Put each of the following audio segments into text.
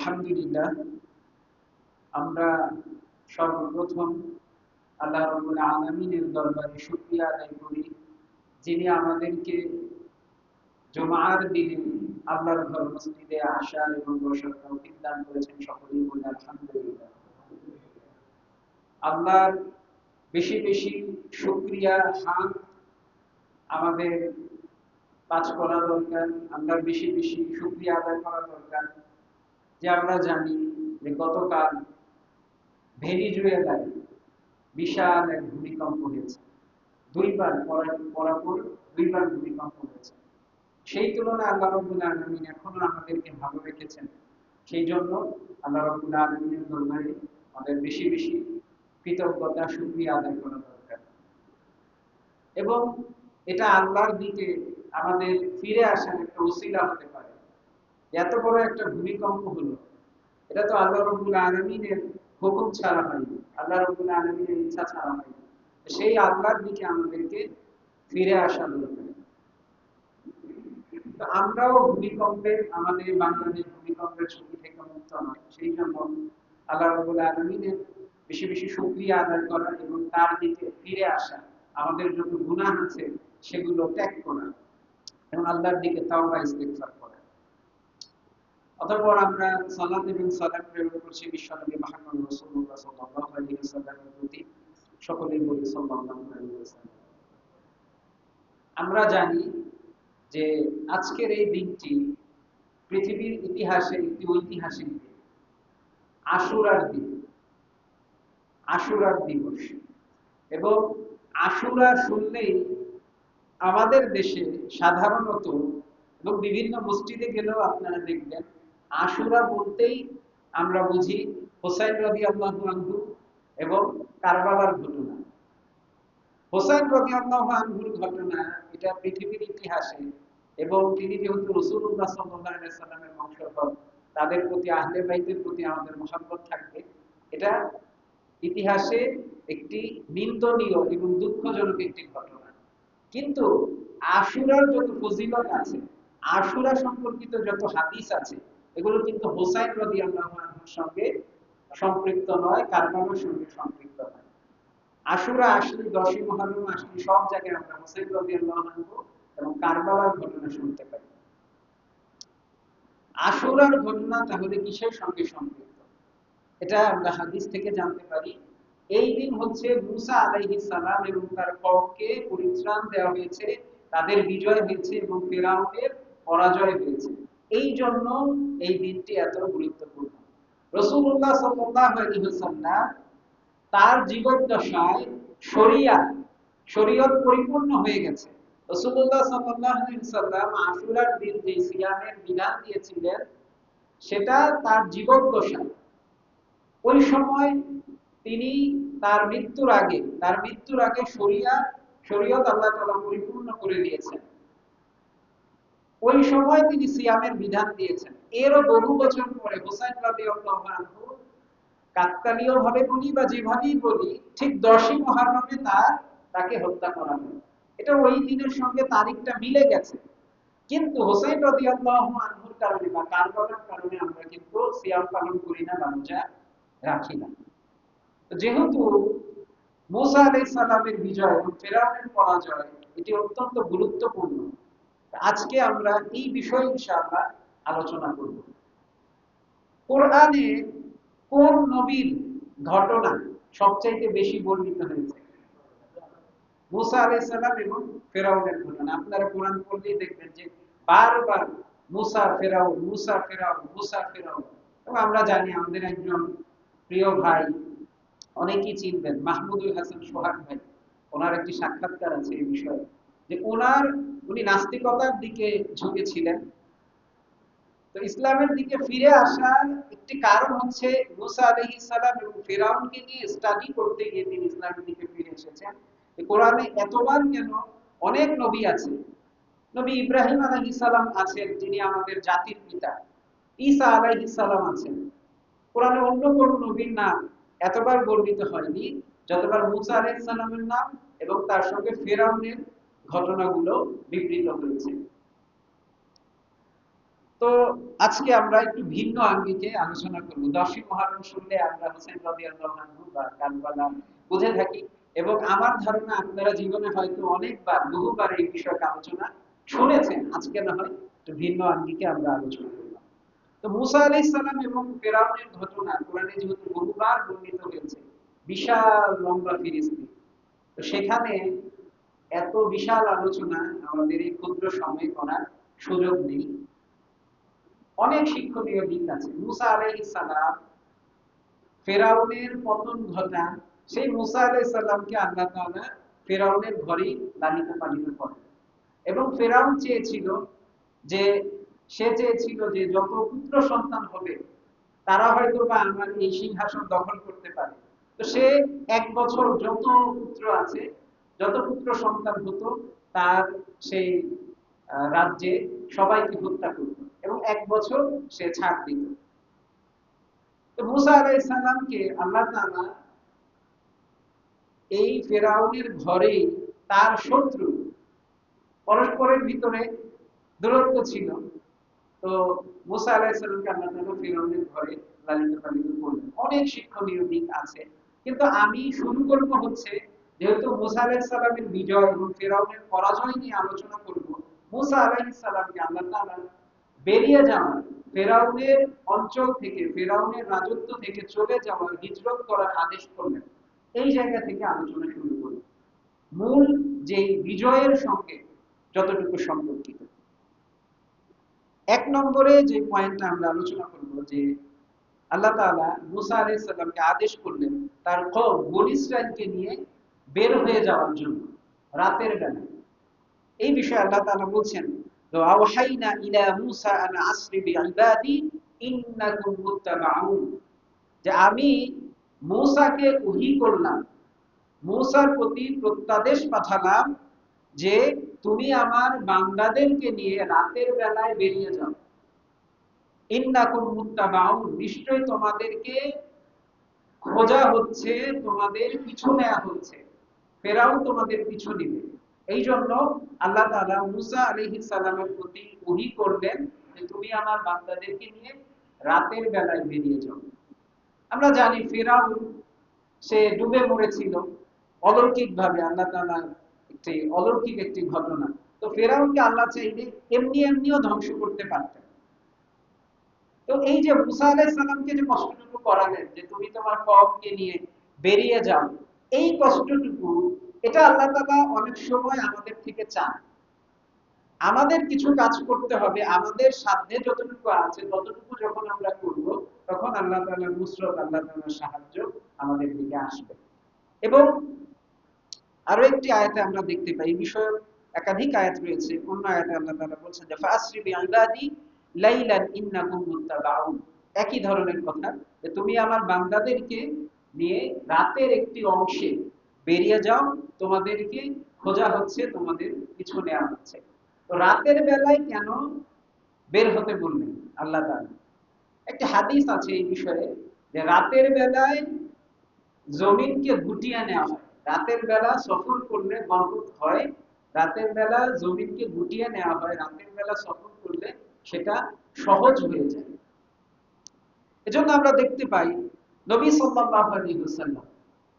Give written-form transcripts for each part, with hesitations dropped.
আলহামদুলিল্লাহ, আমরা সর্বপ্রথম আল্লাহ রাব্বুল আলামিনের দরবারে শুকরিয়া আদায় করি, যিনি আমাদেরকে জুমার দিনে আল্লাহর ঘর মসজিদে আসা এবং বসার তৌফিক দান করেছেন। সকলেই বলি আলহামদুলিল্লাহ। আল্লাহর বেশি বেশি শুকরিয়া হামদ আমাদের কাজ করা দরকার। আল্লাহর বেশি বেশি শুকরিয়া আদায় করা দরকার। যে আমরা জানি যে গতকাল ভেনিজুয়েলায় বিশাল এক ভূমিকম্প হয়েছে। দুইবার পরাপর দুইবার ভূমিকম্প হয়েছে। সেই তুলনায় আল্লাহ রাব্বুল আলামিন এখনো আমাদেরকে ভালো রেখেছেন। সেই জন্য আল্লাহ রাব্বুল আলামিনের দরবারে আমাদের বেশি বেশি কৃতজ্ঞতা শুকরিয়া আদায় করা দরকার। এবং এটা আল্লাহর দিকে আমাদের ফিরে আসার একটা ওসিলা হতে পারে। এত বড় একটা ভূমিকম্প হলো, এটা তো আল্লাহ রাব্বুল আলামিনের হুকুম ছাড়া হয়নি, আল্লাহ রাব্বুল আলামিনের ইচ্ছা ছাড়া হয়নি। সেই আল্লাহর দিকে আমাদেরকে ফিরে আসা দরকার। তো আমরাও ভূমিকম্পে আমাদের বাংলাদেশ ভূমিকম্পের ঝুঁকি থেকে মুক্ত নয়। সেই জন্য আল্লাহ রাব্বুল আলামিনের বেশি বেশি শুকরিয়া আদায় করা এবং তার দিকে ফিরে আসা, আমাদের যত গুনাহ আছে সেগুলো ত্যাগ করা এবং আল্লাহর দিকে তাওবা ইস্তিগফার করা। অতঃপর আমরা সালাত এবং সালাম প্রেরণ করছি বিশ্বনবী মুহাম্মদ রাসূলুল্লাহ সাল্লাল্লাহু আলাইহি ওয়াসাল্লামের প্রতি। সকলেই বলি সাল্লাল্লাহু আলাইহি ওয়াসাল্লাম। আমরা জানি যে আজকের এই দিনটি পৃথিবীর ইতিহাসে একটি ঐতিহাসিক দিন, আশুরার দিন, আশুরার দিবস। এবং আশুরা শুনলেই আমাদের দেশে সাধারণত এবং বিভিন্ন মসজিদে গেলেও আপনারা দেখবেন আশুরা বলতেই আমরা বুঝি হোসাইন রাদিয়াল্লাহু আনহু এবং কারবালার ঘটনা। হোসাইন রাদিয়াল্লাহু আনহুর ঘটনা, এটা পৃথিবীর ইতিহাসে, এবং তিনি যেহেতু রাসূলুল্লাহ সাল্লাল্লাহু আলাইহি সাল্লামের বংশধর, তাদের প্রতি আহলে বাইতের প্রতি আমাদের মহব্বত থাকবে। এটা ইতিহাসে একটি নিন্দনীয় এবং দুঃখজনক একটি ঘটনা। কিন্তু আশুরার যত ফজিলত আছে, আশুরা সম্পর্কিত যত হাদিস আছে, এগুলো কিন্তু হোসাইন রাদিয়াল্লাহু আনহুর সঙ্গে সম্পৃক্ত নয়, কারবালার সঙ্গে সম্পৃক্ত নয়। আশুরা আসলে 10ই মুহররম আসলে সব জায়গায় আমরা হোসেন রাদিয়াল্লাহু আনহু এবং কারবালার ঘটনা শুনতে পাই। আশুরার ঘটনা তাহলে কিসের সঙ্গে সম্পৃক্ত? এটা আমরা হাদিস থেকে জানতে পারি। এই দিন হচ্ছে মুসা আলাইহিস সালাম এবং তার কওমকে পরিত্রাণ দেওয়া হয়েছে, তাদের বিজয় হয়েছে এবং ফিরআউনের পরাজয় হয়েছে। এই জন্য এই দিনটি এত গুরুত্বপূর্ণ। রাসূলুল্লাহ সাল্লাল্লাহু আলাইহি ওয়াসাল্লাম তার জীবদ্দশায় শরীয়ত পরিপূর্ণ হয়ে গেছে। রাসূলুল্লাহ সাল্লাল্লাহু আলাইহি ওয়াসাল্লাম আশুরার দিন যে সিয়ামের বিধান দিয়েছিলেন, সেটা তার জীবদ্দশায়, ওই সময় তিনি তার মৃত্যুর আগে শরীয়ত আল্লাহ তাআলা পরিপূর্ণ করে দিয়েছেন। ওই সময় তিনি সিয়ামের বিধান দিয়েছেন। এরও বহু বছর পরে হুসাইন রাদিয়াল্লাহু আনহু, কাকতালীয় ভাবে বলি বা যেভাবেই বলি, ঠিক 10ই মুহররমে তাকে হত্যা করা হয়। এটা ওই দিনের সঙ্গে তারিখটা মিলে গেছে। কিন্তু হুসাইন রাদিয়াল্লাহু আনহুর কারণে বা কারবালার কারণে আমরা কিন্তু সিয়াম পালন করি না বা রোজা রাখি না। যেহেতু মুসা আলাইহিস সালামের বিজয় এবং ফিরআউনের পরাজয় এটি অত্যন্ত গুরুত্বপূর্ণ, আজকে আমরা এই বিষয়ে ইনশাআল্লাহ আলোচনা করব। কোরআনে কোন নবীর ঘটনা সবচাইতে বেশি বর্ণিত হয়েছে? মুসা আলাইহিস সালাম এবং ফিরআউনের ঘটনা। আপনারা কোরআন পড়লেই দেখবেন যে বারবার মুসা ফিরআউন, মুসা ফিরআউন, মুসা ফিরআউন। এবং আমরা জানি আমাদের একজন প্রিয় ভাই, অনেকেই চিনবেন, মাহমুদুল হাসান সোহাগ ভাই, ওনার একটি সাক্ষাৎকার আছে এই বিষয়ে, যে উনি নাস্তিকতার দিকে ঝুঁকেছিলেন। তো ইসলামের দিকে ফিরে আসার একটি কারণ হচ্ছে মুসা আলাইহিস সালাম এবং ফিরআউনকে নিয়ে স্টাডি করতে গিয়ে তিনি ইসলামের দিকে ফিরে এসেছেন। এই কোরআনে এতবার কেন? অনেক নবী আছে। নবী ইব্রাহিম আলাইহিস সালাম আছেন, যিনি আমাদের জাতির পিতা। ঈসা আলাইহিস সালাম আছেন। কোরআনে অন্য কোন নবীর নাম এতবার বর্ণিত হয়নি যতবার মুসা আলাইহিস সালামের নাম এবং তার সঙ্গে ফিরআউনের ঘটনাগুলো বিবৃত হয়েছে। তো আজকে আমরা একটু ভিন্ন আঙ্গিকে আলোচনা করব। 10ই মুহররম শুনলে আমরা হোসেন রাদিয়াল্লাহু আনহু বা কারবালা বুঝে থাকি, এবং আমার ধারণা আপনারা জীবনে হয়তো অনেকবার বহুবার এই বিষয়টা আলোচনা শুনেছেন। আজকে না হয় একটু ভিন্ন আঙ্গিকে আমরা আলোচনা করলাম। তো মুসা আলাইহিস সালাম এবং ফেরাউনের ঘটনা কোরআনে যেহেতু বহুবার বর্ণিত হয়েছে, বিশাল লম্বা ফিরিস্তি, তো সেখানে এত বিশাল আলোচনা আমাদের এই ক্ষুদ্র সময়ে করার সুযোগ নেই। অনেক শিক্ষণীয় দিক আছে। মুসা আলাইহিস সালাম ফেরাউনের পতন ঘটান, সেই মুসা আলাইহিস সালামকে আল্লাহ তাআলা ফেরাউনের ঘরেই লালিত পালিত করেন। এবং ফেরাউন চেয়েছিল যে যত পুত্র সন্তান হবে তারা হয়তো বা আমার এই সিংহাসন দখল করতে পারে। তো সে 1 বছর যত পুত্র সন্তান হতো তার সেই রাজ্যে সবাইকে হত্যা করত এবং 1 বছর সে ছাড় দিত। তো মুসা আলাইহিস সালামকে আল্লাহ তাআলা এই ফেরাউনের ঘরে, তার শত্রু, পরস্পরের ভিতরে দূরত্ব ছিল, তো মুসা আলাইহিস সালামকে আল্লাহ তাআলা ফেরাউনের ঘরে লালিত পালিত করলেন। অনেক শিক্ষণীয় দিক আছে, কিন্তু আমি শুরু করব হচ্ছে, যেহেতু মুসা আলাইহিস সালামের বিজয় এবং ফেরাউনের পরাজয় নিয়ে আলোচনা করব, মুসা আলাইহিস সালামকে আল্লাহ তাআলা বেরিয়ে যাওয়ার, ফেরাউনের অঞ্চল থেকে, ফেরাউনের রাজত্ব থেকে চলে যাওয়ার, হিজরত করার আদেশ করলেন। এই জায়গা থেকে আলোচনা শুরু করি, মূল যে বিজয়ের সঙ্গে যতটুকু সম্পর্কিত। 1 নম্বরে যে পয়েন্টটা আমরা আলোচনা করব, যে আল্লাহ তাআলা মুসা আলাইহিস সালামকে আদেশ করলেন তার কওম বনী ইসরাইলকে নিয়ে বের হয়ে যাওয়ার জন্য রাতের বেলা। এই বিষয়ে আল্লাহ তাআলা বলছেন, ওয়াহাইনা ইলা মুসা আন আসরি বিইবাদি ইন্নাকুম মুত্তাবাউন, যে আমি মূসাকে ওহী করলাম, মূসার প্রতি প্রত্যাদেশ পাঠালাম যে তুমি আমার বান্দাদেরকে নিয়ে রাতের বেলায় বেরিয়ে যাও। ইন্নাকুম মুত্তাবাউন, নিশ্চয়ই তোমাদেরকে খোঁজা হচ্ছে, তোমাদের পিছু নেওয়া হচ্ছে, ফেরাউন তোমাদের পিছু নিবে। এই জন্য আল্লাহ তাআলা মুসা আলাইহিস সালামের প্রতি ওহী করলেন যে তুমি আমার বান্দাদেরকে নিয়ে রাতের বেলায় বেরিয়ে যাও। আমরা জানি ফেরাউন সে ডুবে মরেছিল অলৌকিকভাবে, আল্লাহ তাআলা অলৌকিক একটি ঘটনা। তো ফেরাউনকে আল্লাহ চাইলে এমনিও ধ্বংস করতে পারতেন। তো এই যে মুসা আলাইহিস সালামকে যে কষ্টটুকু করালেন যে তুমি তোমার কওমকে নিয়ে বেরিয়ে যাও, এই কষ্টটুকু, এটা আল্লাহ তাআলা অনেক সময় আমাদের থেকে চান। আমাদের কিছু কাজ করতে হবে, আমাদের সাধ্যে যতটুকু আছে ততটুকু যখন আমরা করব, তখন আল্লাহ তাআলার নুসরত, আল্লাহ তাআলার সাহায্য আমাদের দিকে আসবে। এবং আরো একটি আয়াতে আমরা দেখতে পাই, এই বিষয়ে একাধিক আয়াত রয়েছে। অন্য আয়াতে আল্লাহ তাআলা বলছেন যে ফাসরি বিইবাদি লাইলান ইন্নাকুম মুত্তাবাউন, একই ধরনের কথা, যে তুমি আমার বান্দাদেরকে নিয়ে রাতের একটি অংশে বেরিয়ে যাও, তোমাদেরকে খোঁজা হচ্ছে, তোমাদের পিছু নেওয়া হচ্ছে। তো রাতের বেলায় কেন বের হতে বললেন আল্লাহ তাআলা? একটি হাদিস আছে এই বিষয়ে, যে রাতের বেলায় জমিনকে গুটিয়ে নেওয়া হয়, রাতের বেলা সফর করলে বরকত হয়, রাতের বেলা জমিনকে গুটিয়ে নেওয়া হয়, রাতের বেলা সফর করলে সেটা সহজ হয়ে যায়। এজন্য আমরা দেখতে পাই নবী সাল্লাল্লাহু আলাইহি ওয়াসাল্লাম,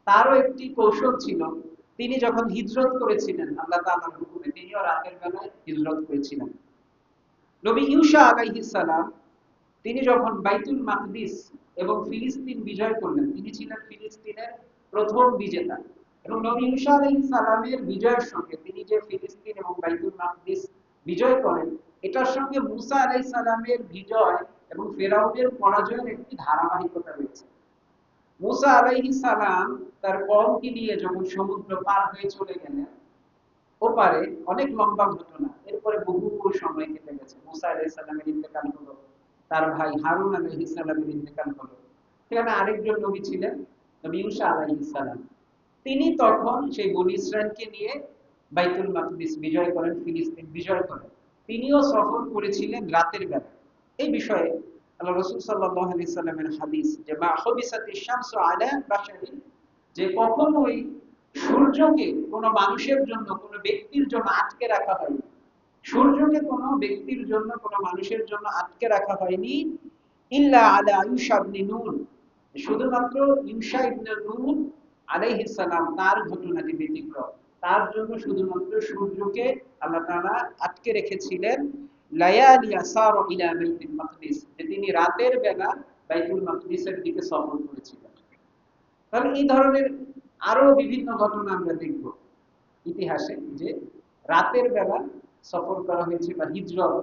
তারও একটি কৌশল ছিল। তিনি যখন হিজরত করেছিলেন আল্লাহ তাআলার হুকুমে, তিনিও রাতের বেলায় হিজরত করেছিলেন। নবী ইউসা আলাইহিস সালাম, তিনি যখন বাইতুল মাকদিস এবং ফিলিস্তিন বিজয় করলেন, তিনি ছিলেন ফিলিস্তিনের প্রথম বিজেতা। এবং নবী ঈসা আলাইহিস সালামের বিজয়ের সঙ্গে, তিনি যে ফিলিস্তিন এবং বাইতুল মাকদিস বিজয় করেন, এটার সঙ্গে মুসা আলাইহিস সালামের বিজয় এবং ফেরাউনের পরাজয়ের একটি ধারাবাহিকতা রয়েছে। মুসা আলাইহিস সালাম তার কওমকে নিয়ে যখন সমুদ্র পার হয়ে চলে গেলেন ওপারে, অনেক লম্বা ঘটনা, এরপরে বহু সময় কেটে গেছে, মুসা আলাইহিস সালামের ইন্তেকাল হলো, তার ভাই হারুন আলাইহিস সালামের ইন্তেকাল হলো, সেখানে আরেকজন নবী ছিলেন নবী ঈসা আলাইহিস সালাম। তিনি তখন সেই বনী ইসরাইলকে নিয়ে বাইতুল মাকদিস বিজয় করেন, ফিলিস্তিন বিজয় করেন। তিনিও সফর করেছিলেন রাতের বেলা। এই বিষয়ে আল্লাহ রাসূল সাল্লাল্লাহু আলাইহি সাল্লামের হাদিস, যে মা হুবিসাতিশ শামসু আলা বাশারিন, যে কখনোই সূর্যকে কোনো মানুষের জন্য, কোনো ব্যক্তির জন্য আটকে রাখা হয়, সূর্যকে কোনো ব্যক্তির জন্য, কোনো মানুষের জন্য আটকে রাখা হয়নি, ইল্লা আলা ইউশা ইবনে নূন, শুধুমাত্র ইউশা ইবনে নূন আলাইহিস সালাম তার ঘটনাটি ব্যতিক্রম। তার জন্য শুধুমাত্র সূর্যকে আল্লাহ তাআলা আটকে রেখেছিলেন লায়ালি আসার ইলা বাইতুল মাকদিস, যে তিনি রাতের বেলা বাইতুল মাকদিসের দিকে সফর করেছিলেন। তাহলে এই ধরনের আরো বিভিন্ন ঘটনা আমরা দেখব ইতিহাসে, যে রাতের বেলা সফর করা হয়েছে, বা হিজরত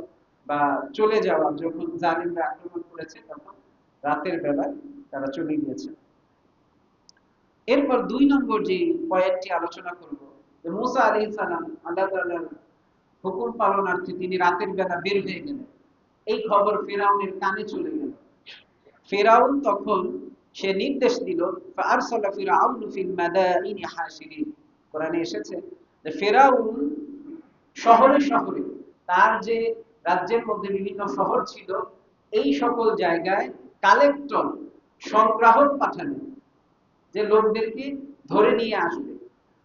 বা চলে যাওয়া, যখন জালিমরা আক্রমণ করেছে তখন রাতের বেলা তারা চলে গিয়েছে। এরপর 2 নম্বর যে পয়েন্টটি আলোচনা করব, যে মুসা আলাইহিস সালাম আল্লাহ তাআলার হুকুম পালনার্থে তিনি রাতের বেলা বের হয়ে গেলেন। এই খবর ফেরাউনের কানে চলে গেল। ফেরাউন তখন সে নির্দেশ দিল, ফারসালা ফিরআউনু ফিল মাদাইনি হাশিরিন। কোরআনে এসেছে যে ফেরাউন শহরে শহরে, তার যে রাজ্যের মধ্যে বিভিন্ন শহর ছিল, এই সকল জায়গায় কালেক্টর, সংগ্রাহক পাঠালেন, যে লোকদেরকে ধরে নিয়ে আসবে।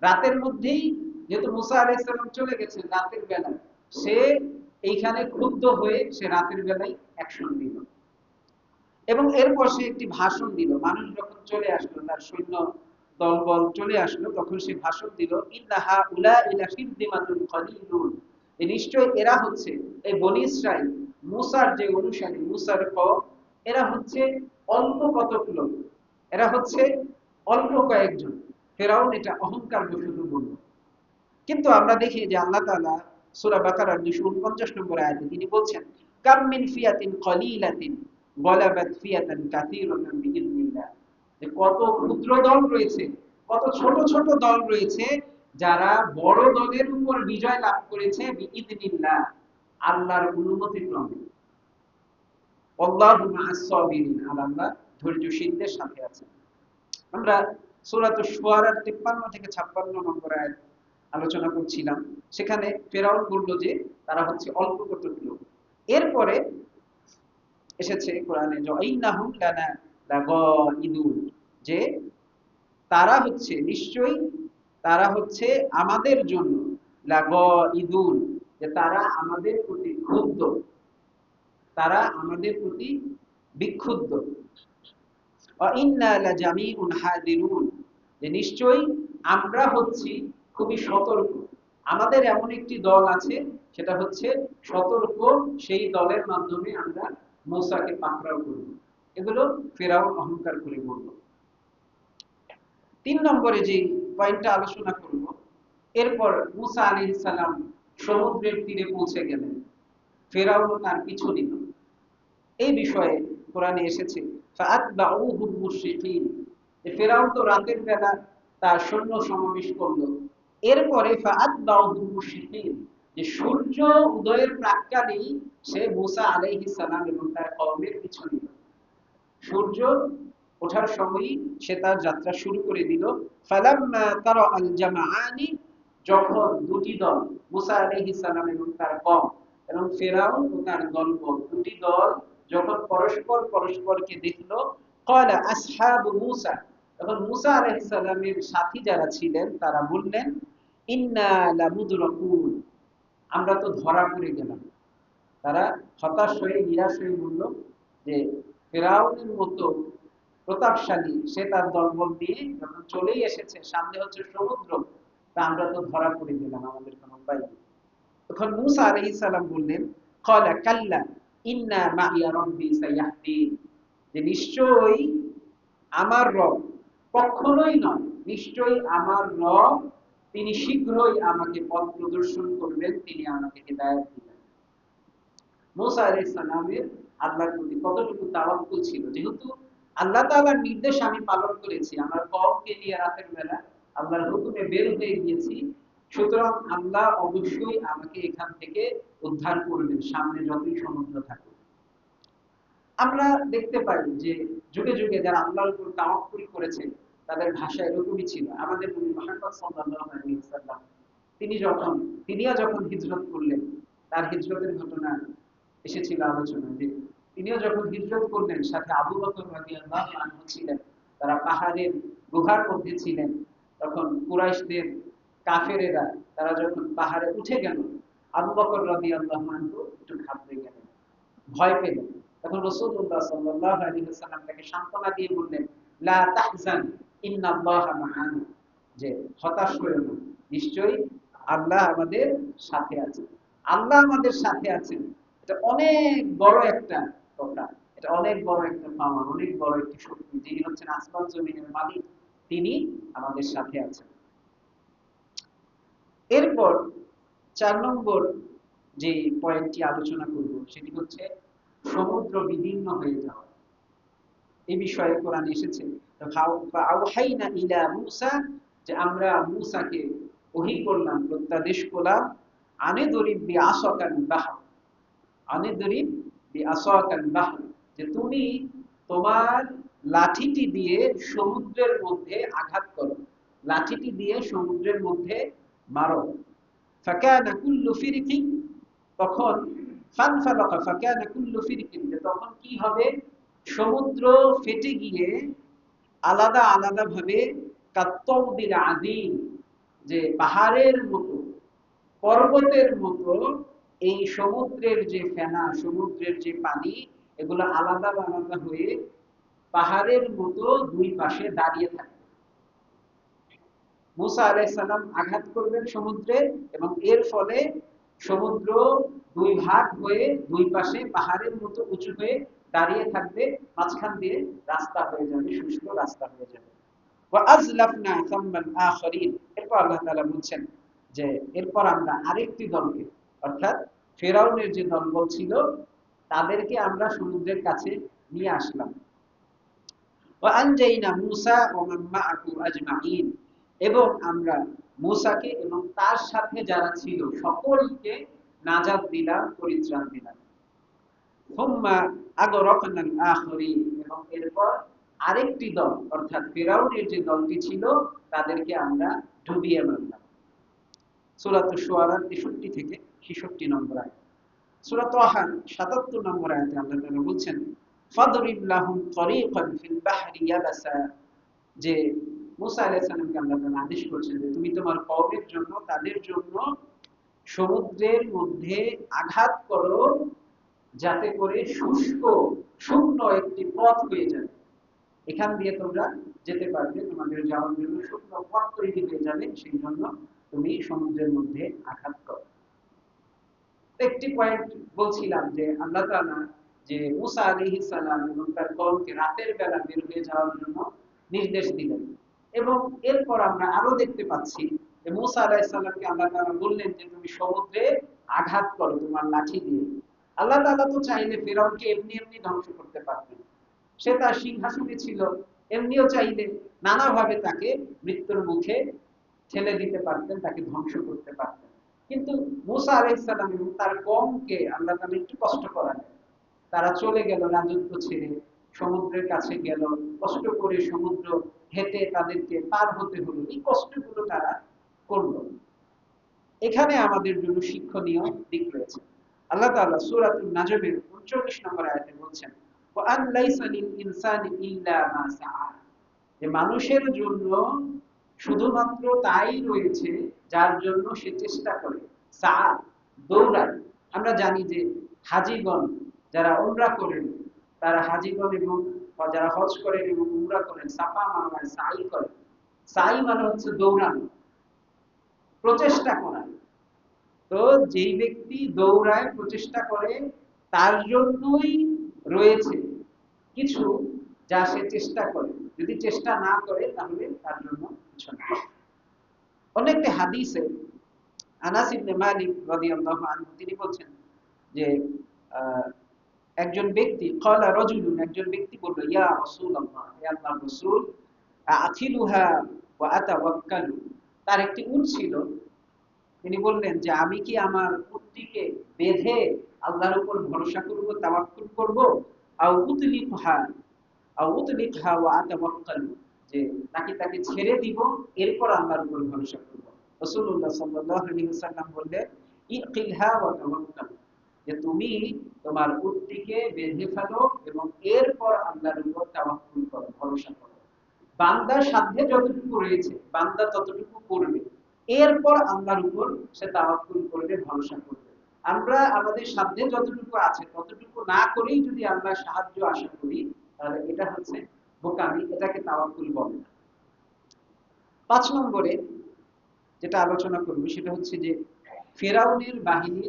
রাতের মধ্যেই, যেহেতু মুসা আলাইহিস সালাম চলে গেছেন রাতের বেলায়, সে এইখানে ক্ষুব্ধ হয়ে সে রাতের বেলায় অ্যাকশন নিল। এবং এরপর সে একটি ভাষণ দিল। মানুষ যখন চলে আসলো, তার সৈন্য দলবল চলে আসলো, তখন সে ভাষণ দিল, ইন্নাহা উলাইকা শিরদিমাতুন কলিলুন, নিশ্চয় এরা হচ্ছে, এই বনী ইসরাইল মুসার যে অনুসারী, মুসার কওম, এরা হচ্ছে অল্প কতক লোক, এরা হচ্ছে অল্প কয়েকজন। ফেরাউন এটা অহংকার বশত বলল। কিন্তু আমরা দেখি যে আল্লাহ তাআলা সূরা বাকারার 249 নম্বর আয়াতে তিনি বলছেন, কাম মিন ফিয়াতিন কলিলাতিন গলাবাত ফিয়াতান কাসীরাতান বিইذনিল্লাহ, যে কত ক্ষুদ্র দল রয়েছে, কত ছোট ছোট দল রয়েছে, যারা বড় দলের উপর বিজয় লাভ করেছে বিইذনিল্লাহ, আল্লাহর অনুমতিক্রমে। আল্লাহু মা'আস সাবিরিন, আল্লাহ ধৈর্যশীলদের সাথে আছেন। আমরা সূরাতুশ শুআরার 53 থেকে 56 নম্বর আয়াত আলোচনা করছিলাম। সেখানে ফেরাউন বলল যে তারা হচ্ছে অল্প কতক লোক। এরপরে এসেছে কোরআনে ইন্নাহুম লানা লাগাইদুন, যে তারা হচ্ছে নিশ্চয়ই, তারা হচ্ছে আমাদের জন্য লাগাইদুন, যে তারা আমাদের প্রতি ক্ষুব্ধ, তারা আমাদের প্রতি বিক্ষুব্ধ। ইন্না লাজামিউন হাদিরুন, যে নিশ্চয়ই আমরা হচ্ছি খুবই সতর্ক। আমাদের এমন একটি দল আছে, সেটা হচ্ছে সতর্ক, সেই দলের মাধ্যমে আমরা মূসাকে পাকড়াও করব। এগুলো ফেরাউন অহংকার করে বলল। 3 নম্বরে যে পয়েন্টটা আলোচনা করব, এরপর মূসা আলাইহিস সালাম সমুদ্রের তীরে পৌঁছে গেলেন, ফেরাউন তার পিছু নিল। এই বিষয়ে কোরআনে এসেছে ফাআতবাউহুম মুশরিকিন, যে ফেরাউন তো রাতের বেলা তার সৈন্য সমাবেশ করলো। এরপরে ফাআতবাউহুম মুশরিকিন, যে সূর্য উদয়ের প্রাক্কালেই সে মূসা আলাইহিস সালাম এবং তার কওমের পিছু নিল। সূর্য ওঠার সময়ই সে তার যাত্রা শুরু করে দিল। ফালাম্মা তারা আল জামাআনি, যখন দুটি দল, মূসা আলাইহিস সালাম এবং তার কওম, এবং ফেরাউন ও তার দলবল, দুটি দল যখন পরস্পর পরস্পরকে দেখলো, ক্বালা আসহাবু মূসা, তখন মূসা আলাইহিস সালামের সাথী যারা ছিলেন তারা বললেন, ইন্না লামুদরাকুন, আমরা তো ধরা পড়ে গেলাম। তারা হতাশ হয়ে নিরাশ হয়ে বলল যে ফেরাউনের মতো প্রতাপশালী সে তার দলবল দিয়ে যখন চলেই এসেছে, সামনে হচ্ছে সমুদ্র, তা আমরা তো ধরা পড়ে গেলাম, আমাদের কোনো উপায় নেই। তখন মূসা আলাইহিস সালাম বললেন, ক্বালা কাল্লা ইন্না মাইয়া রাব্বি সায়াহদিন, যে নিশ্চয়ই আমার রব, কখনোই নয়, নিশ্চয়ই আমার রব, তিনি শীঘ্রই আমাকে পথ প্রদর্শন করবেন, তিনি আমাকে হিদায়াত দিবেন। মূসা আলাইহিস সালামের আল্লাহর প্রতি কতটুকু তাওয়াক্কুল ছিল, যেহেতু আল্লাহ তাআলার নির্দেশ আমি পালন করেছি, আমার কওমকে নিয়ে রাতের বেলা আল্লাহর হুকুমে বের হয়ে গিয়েছি, সুতরাং আল্লাহ অবশ্যই আমাকে এখান থেকে উদ্ধার করবেন, সামনে যতই সমুদ্র থাকুক। আমরা দেখতে পাই যে যুগে যুগে যারা আল্লাহর উপর তাওয়াক্কুল করেছে, তাদের ভাষা এরকমই ছিল। আমাদের নবী মুহাম্মদ সাল্লাল্লাহু আলাইহি ওয়াসাল্লাম তিনিও যখন হিজরত করলেন, তার হিজরতের ঘটনা এসেছিল আলোচনায়, যে তিনিও যখন হিজরত করলেন, সাথে আবু বকর রাদিয়াল্লাহু আনহু ছিলেন, তারা পাহাড়ের গুহার মধ্যে ছিলেন। তখন কুরাইশদের কাফেরেরা তারা যখন পাহাড়ে উঠে গেল, আবু বকর রাদিয়াল্লাহু আনহু একটু ঘাবড়ে গেলেন, ভয় পেলেন। তখন রাসূলুল্লাহ সাল্লাল্লাহু আলাইহি ওয়াসাল্লাম তাকে সান্ত্বনা দিয়ে বললেন, লা তাহজান ইন্নাল্লাহা মা'ানা, যে হতাশ হইও না, নিশ্চয়ই আল্লাহ আমাদের সাথে আছেন। আল্লাহ আমাদের সাথে আছেন, এটা অনেক বড় একটা কথা, এটা অনেক বড় একটা পাওয়া, অনেক বড় একটি শক্তি। যিনি হচ্ছেন আসমান জমিনের মালিক, তিনি আমাদের সাথে আছেন। এরপর 4 নম্বর যে পয়েন্টটি আলোচনা করব সেটি হচ্ছে সমুদ্র বিদীর্ণ হয়ে যাওয়া। এই বিষয়ে কোরআনে এসেছে, আওহাইনা ইলা মূসা, যে আমরা মূসাকে ওহী করলাম, প্রত্যাদেশ করলাম, আনে দরিব বিআসাকাল বাহর, আনে দরিব বিআসাকাল বাহর, যে তুমি তোমার লাঠিটি দিয়ে সমুদ্রের মধ্যে আঘাত করো, লাঠিটি দিয়ে সমুদ্রের মধ্যে মারো। ফাকানা কুল্লু ফিরকিন, তখন ফানফালাকা ফাকানা কুল্লু ফিরকিন, তখন কি হবে, সমুদ্র ফেটে গিয়ে আলাদা আলাদা ভাবে কাত্তাউদিল আযীম, যে পাহাড়ের মতো, পর্বতের মতো এই সমুদ্রের যে ফেনা, সমুদ্রের যে পানি, এগুলো আলাদা আলাদা হয়ে পাহাড়ের মতো দুই পাশে দাঁড়িয়ে থাকে। মূসা আলাইহিস সালাম আঘাত করবেন সমুদ্রে, এবং এর ফলে সমুদ্র দুই ভাগ হয়ে দুই পাশে পাহাড়ের মতো উঁচু হয়ে দাঁড়িয়ে থাকবে, মাঝখান দিয়ে রাস্তা হয়ে যাবে, শুষ্ক রাস্তা হয়ে যাবে। ওয়া আযলাফনা সাম্মাল আখিরিন, এরপর আল্লাহ তাআলা বলছেন যে এরপর আমরা আরেকটি দলকে, অর্থাৎ ফেরাউনের যে দলবল ছিল তাদেরকে আমরা সমুদ্রের কাছে নিয়ে আসলাম। ওয়া আনজাইনা মূসা ওয়া মান মা'আহু আজমাইন, এবং আমরা মূসাকে এবং তার সাথে যারা ছিল সকলকে নাজাত দিলাম, পরিত্রাণ দিলাম। সুম্মা আগরাকনাল আখিরিন, এবং এরপর আরেকটি দল, অর্থাৎ ফিরআউনের যে দলটি ছিল তাদেরকে আমরা ডুবিয়ে মারলাম। সূরা আশ-শুআরা 63 থেকে 66 নম্বর আয়াত। সূরা তাহা 77 নম্বর আয়াতে আল্লাহ তাআলা বলছেন, ফাদরিব লাহুম তরিকান ফিল বাহরি ইয়াবাসা, যে মূসা আলাইহিস সালামকে আল্লাহ তাআলা আদেশ করছেন যে তুমি তোমার কওমের জন্য, তাদের জন্য সমুদ্রের মধ্যে আঘাত করো, যাতে করে শুষ্ক শূন্য একটি পথ হয়ে যায়, এখান দিয়ে তোমরা যেতে পারবে, তোমাদের যাওয়ার জন্য শুকনো পথ তৈরি হয়ে যাবে, সেই জন্য তুমি সমুদ্রের মধ্যে আঘাত করো। একটি পয়েন্ট বলছিলাম যে আল্লাহ তাআলা যে মূসা আলাইহিস সালাম এবং তার কওমকে রাতের বেলা বের হয়ে যাওয়ার জন্য নির্দেশ দিলেন, এবং এরপর আমরা আরো দেখতে পাচ্ছি যে মূসা আলাইহিস সালামকে আল্লাহ তাআলা বললেন যে তুমি সমুদ্রে আঘাত করো তোমার লাঠি দিয়ে। আল্লাহ তাআলা তো চাইলে ফিরআউনকে এমনি এমনি ধ্বংস করতে পারতেন, সে তার সিংহাসনে ছিল, এমনিও চাইলে নানাভাবে তাকে মৃত্যুর মুখে ঠেলে দিতে পারতেন, তাকে ধ্বংস করতে পারতেন। কিন্তু মূসা আলাইহিস সালাম এবং তার কওমকে আল্লাহ তাআলা একটু কষ্ট করালেন, তারা চলে গেল রাজত্ব ছেড়ে, সমুদ্রের কাছে গেল, কষ্ট করে সমুদ্র হেঁটে তাদেরকে পার হতে হলো, এই কষ্টগুলো তারা করলো। এখানে আমাদের জন্য শিক্ষণীয় দিক রয়েছে। আল্লাহ তাআলা সূরাতুন নাজমের 39 নম্বর আয়াতে বলছেন, ওয়া আন লাইসা লিল ইনসানি ইল্লা মা সাআ, যে মানুষের জন্য শুধুমাত্র তাই রয়েছে যার জন্য সে চেষ্টা করে, সাআ, দৌড়ায়। আমরা জানি যে হাজীগণ যারা উমরা করেন, তারা হাজীগণ এবং যারা হজ করেন এবং উমরা করেন, সাফা মারওয়ায় সাই করেন। সাই মানে হচ্ছে দৌড়ানো, প্রচেষ্টা করা। তো যেই ব্যক্তি দৌড়ায়, প্রচেষ্টা করে, তার জন্যই রয়েছে কিছু যা সে চেষ্টা করে, যদি চেষ্টা না করে তাহলে তার জন্য কিছু না। অনেকটা হাদিসে আনাস ইবনে মালিক রাদিয়াল্লাহু আনহু তিনি বলছেন যে একজন ব্যক্তি, ক্বালা রাজুলুন, একজন ব্যক্তি বলল, ইয়া রাসূলুল্লাহ, হে আল্লাহর রাসূল, আথিলুহা ওয়া আতাওয়াক্কালু, তার একটি উট ছিল, তিনি বললেন যে আমি কি আমার উটটিকে বেঁধে আল্লাহর উপর ভরসা করব, তাওয়াক্কুল করব, আও উতলিকহা, আও উতলিকহা ওয়া আতাওয়াক্কালু, যে নাকি তাকে ছেড়ে দিব এরপর আল্লাহর উপর ভরসা করব। রাসূলুল্লাহ সাল্লাল্লাহু আলাইহি ওয়াসাল্লাম বললেন, ইকিলহা ওয়া তাওয়াক্কাল, যে তুমি তোমার উটটিকে বেঁধে ফেলো এবং এরপর আল্লাহর উপর তাওয়াক্কুল করো, ভরসা করো। বান্দার সাধ্যে যতটুকু রয়েছে বান্দা ততটুকু করবে, এরপর আল্লাহর উপর সে তাওয়াক্কুল করবে, ভরসা করবে। আমরা আমাদের সাধ্যে যতটুকু আছে ততটুকু না করেই যদি আমরা সাহায্য আশা করি, তাহলে এটা হচ্ছে বোকামি, এটাকে তাওয়াক্কুল বলে না। 5 নম্বরে যেটা আলোচনা করব সেটা হচ্ছে যে ফেরাউনের বাহিনী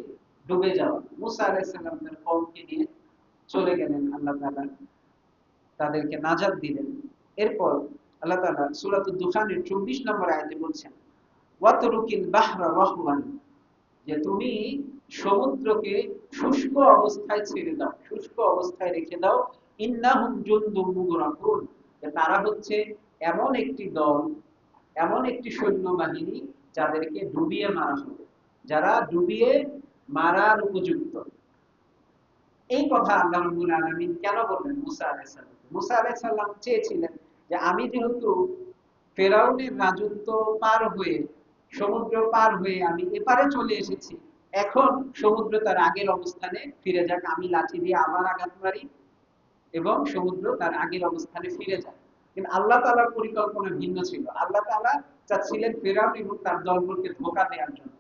ডুবে যাওয়া। মুসা আলাইহিস সালামের কওমকে নিয়ে চলে গেলেন আল্লাহ তাআলা, তাদেরকে নাজাত দিলেন। এরপর আল্লাহ তাআলা সূরাতুদ দুখানের 24 নম্বর আয়াতে বলছেন, ওয়াতরুকিল বাহরা রাহওয়ান, যে তুমি সমুদ্রকে শুষ্ক অবস্থায় ছেড়ে দাও, শুষ্ক অবস্থায় রেখে দাও। ইন্নাহুম জুনদুম মুগরাকুন, যে তারা হচ্ছে এমন একটি দল, এমন একটি সৈন্যবাহিনী যাদেরকে ডুবিয়ে মারা হবে, যারা ডুবিয়ে মারার উপযুক্ত। এই কথা আল্লাহ রাব্বুল আলামিন কেন বললেন মুসা আলাইহিস সালাম? মুসা আলাইহিস সালাম চেয়েছিলেন যে আমি যেহেতু ফেরাউনের রাজত্ব পার হয়ে, সমুদ্র পার হয়ে আমি এপারে চলে এসেছি, এখন সমুদ্র তার আগের অবস্থানে ফিরে যাক, আমি লাঠি দিয়ে আবার আঘাত মারি এবং সমুদ্র তার আগের অবস্থানে ফিরে যায়। কিন্তু আল্লাহ তাআলার পরিকল্পনা ভিন্ন ছিল। আল্লাহ তাআলা চাচ্ছিলেন ফেরাউন এবং তার দলবলকে ধোঁকা দেওয়ার জন্য।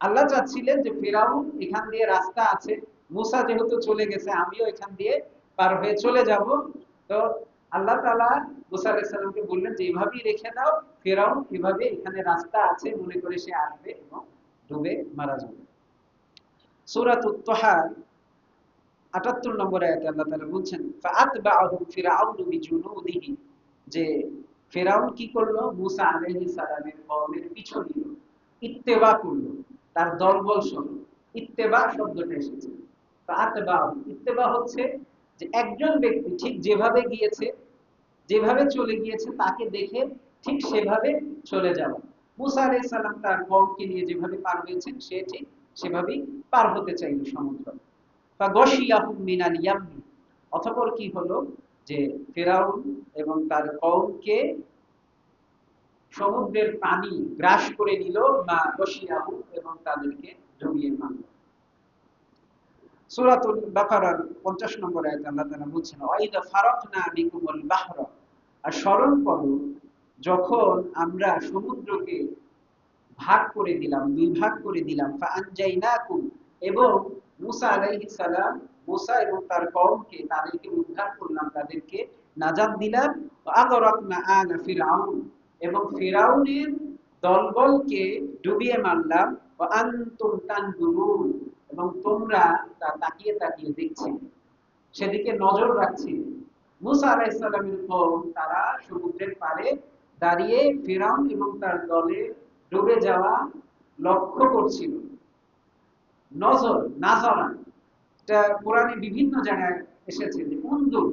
আল্লাহ চাচ্ছিলেন যে ফেরাউন এখান দিয়ে রাস্তা আছে, মুসা যেহেতু চলে গেছে আমিও এখান দিয়ে পার হয়ে চলে যাব। তো আল্লাহ তাআলা মুসা আলাইহিস সালামকে বললেন যে এভাবেই রেখে দাও, ফেরাউন এভাবে এখানে রাস্তা আছে মনে করে সে আসবে এবং ডুবে মারা যাবে। সূরাতুত তাহা ৭৮ নম্বর আয়াতে আল্লাহ তাআলা বলছেন, ফাআতবাআহুম ফিরআউনু বিজুনুদিহি, যে ফেরাউন কি করলো? মুসা আলাইহিস সালামের কওমের পিছু নিল, ইত্তেবা করলো, তার দলবল সহ। ইত্তেবা শব্দটা এসেছে। ফাআতবাহু, ইত্তেবা হচ্ছে যে একজন ব্যক্তি ঠিক যেভাবে গিয়েছে, যেভাবে চলে গিয়েছে তাকে দেখে ঠিক সেভাবে চলে যাওয়া। মুসা আলাইহিস সালাম তার কওমকে নিয়ে যেভাবে পার হয়েছেন সে ঠিক সেভাবেই পার হতে চাইল সমুদ্র। ফাগশিয়াহুম মিনাল ইয়ামমি, অতঃপর কি হলো যে ফেরাউন এবং তার কওমকে সমুদ্রের পানি গ্রাস করে নিল, বা গশিয়াহু, এবং তাদেরকে ডুবিয়ে মারল। সূরাতুল বাকারার 50 নম্বর আয়াতে আল্লাহ তাআলা বলছেন, ওয়াইদা ফারাকনা বিকুমুল বাহরা, আর স্মরণ করো যখন আমরা সমুদ্রকে ভাগ করে দিলাম, দুই ভাগ করে দিলাম, ফাআনজাইনাকুম, এবং মুসা আলাইহিস সালাম, মুসা এবং তার কওমকে তাদেরকে উদ্ধার করলাম, তাদেরকে নাজাত দিলাম। আগরাকনা আলা ফিরআউন, এবং ফিরআউনের দলবলকে ডুবিয়ে মারলাম। ওয়া আনতুম তানজুরুন, এবং তোমরা তা তাকিয়ে তাকিয়ে দেখছিলে, সেদিকে নজর রাখছিলে। মুসা আলাইহিস সালামের কওম তারা সমুদ্রের পাড়ে দাঁড়িয়ে ফিরআউন এবং তার দলের ডুবে যাওয়া লক্ষ্য করছিল। নজর, নাজরা, এটা কোরআনে বিভিন্ন জায়গায় এসেছে যে উনদুর।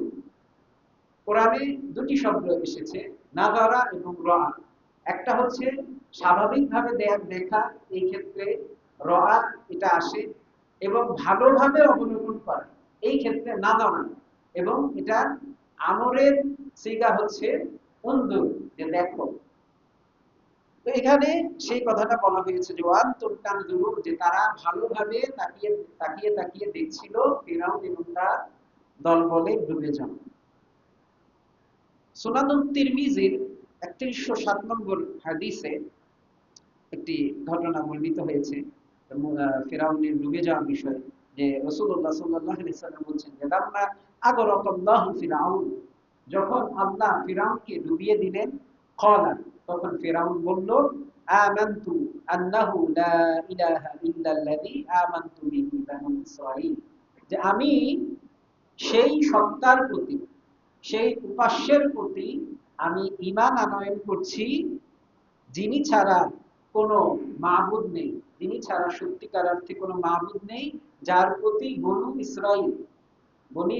কোরআনে দুটি শব্দ এসেছে, নাজারা এবং রা। একটা হচ্ছে স্বাভাবিকভাবে দেখা, এই ক্ষেত্রে রা এটা আসে, এবং ভালোভাবে অবলোকন করা, এই ক্ষেত্রে নাজারা, এবং এটা আমরের সিগা হচ্ছে উনদুর, যে দেখো। তো এখানে সেই কথাটা বলা হয়েছে যে ওয়ান তুরকান জুরুর, যে তারা ভালোভাবে তাকিয়ে তাকিয়ে তাকিয়ে দেখছিল ফিরআউন এবং তার দলবলে ডুবে যান। সুনানুত তিরমিজির ৩১০৭ নম্বর হাদিসে একটি ঘটনা বর্ণিত হয়েছে ফিরআউনের ডুবে যাওয়ার বিষয়ে, যে রাসূলুল্লাহ সাল্লাল্লাহু আলাইহি ওয়াসাল্লাম বলছেন যে লাম্মা আগরাকাল্লাহু ফিরআউন, যখন আল্লাহ ফিরআউনকে ডুবিয়ে দিলেন, ক্বালা, তখন ফিরআউন বলল, আমানতু আন্নাহু লা ইলাহা ইল্লাল্লাযী আমানতু বিহি বানু ইসরাঈল, যে আমি সেই সত্তার প্রতি, সেই উপাস্যের প্রতি আমি ঈমান আনয়ন করছি, যিনি ছাড়া কোনো মাবুদ নেই, যিনি ছাড়া সত্যিকার অর্থে কোনো মাবুদ নেই, যার প্রতি বনি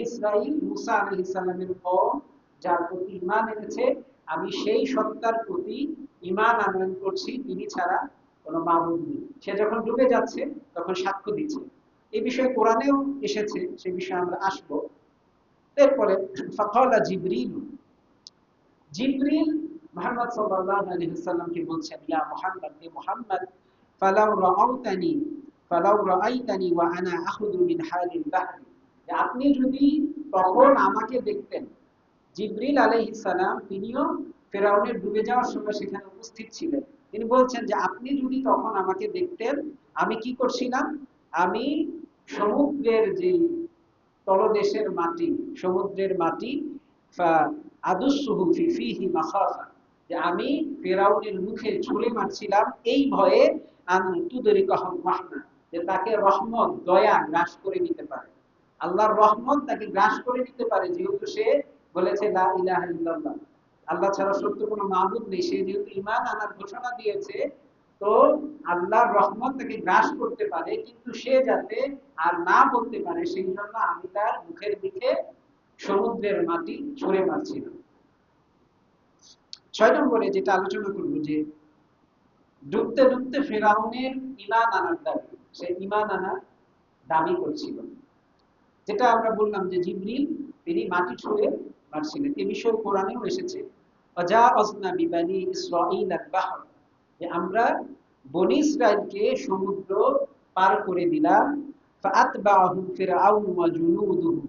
ইসরাঈল মুসা আলাইহিস সালামের কওম যার প্রতি ঈমান এনেছে, আমি সেই সত্তার প্রতি ঈমান আনয়ন করছি, তিনি ছাড়া কোনো মাবুদ নেই। সে যখন ডুবে যাচ্ছে তখন সাক্ষ্য দিচ্ছে। এই বিষয়ে কোরআনেও এসেছে, সেই বিষয়ে আমরা আসবো। এরপরে ফাকালা জিবরিল, জিবরিল মুহাম্মদ সাল্লাল্লাহু আলাইহি ওয়াসাল্লামকে বলছেন, ইয়া মুহাম্মদ, হে মুহাম্মদ, ফালাউ রাআইতানি ওয়া আনা আখুযু মিন হালিল বাহরি, যে আপনি যদি তখন আমাকে দেখতেন। জিবরিল আলাইহিস সালাম তিনিও ফিরআউনের ডুবে যাওয়ার সময় সেখানে উপস্থিত ছিলেন। তিনি বলছেন যে আপনি যদি তখন আমাকে দেখতেন আমি কি করছিলাম, আমি সমুদ্রের যে তলদেশের মাটি, সমুদ্রের মাটি আদুসুহু ফি ফিহি মাখাফা, যে আমি ফেরাউনের মুখে ছুঁড়ে মারছিলাম এই ভয়ে আন তুদরিকাহুর রাহমা, যে তাকে রহমত দয়া গ্রাস করে নিতে পারে, আল্লাহর রহমত তাকে গ্রাস করে নিতে পারে, যেহেতু সে বলেছে লা ইলাহা ইল্লাল্লাহ, আল্লাহ ছাড়া সত্য কোনো মাবুদ নেই, সে যেহেতু ঈমান আনার ঘোষণা দিয়েছে, তো আল্লাহর রহমত তাকে গ্রাস করতে পারে, কিন্তু সে যাতে আর না বলতে পারে সেই জন্য আমি তার মুখের দিকে সমুদ্রের মাটি ছুঁড়ে মারছিলাম। 6 নম্বরে যেটা আলোচনা করব, যে ডুবতে ডুবতে ফেরাউনের ঈমান আনার দাবি, সে ঈমান আনার দাবি করছিল, যেটা আমরা বললাম যে জিবরিল তিনি মাটি ছুঁড়ে মারছিলেন। এই বিষয়ে কোরআনেও এসেছে ওয়াজাআযনা বিবানি ইসরাঈল আল-বাহর, যে আমরা বনি ইসরাইলকে সমুদ্র পার করে দিলাম, ফাআতবাআহুম ফিরআউন ওয়া জুনুদুহু,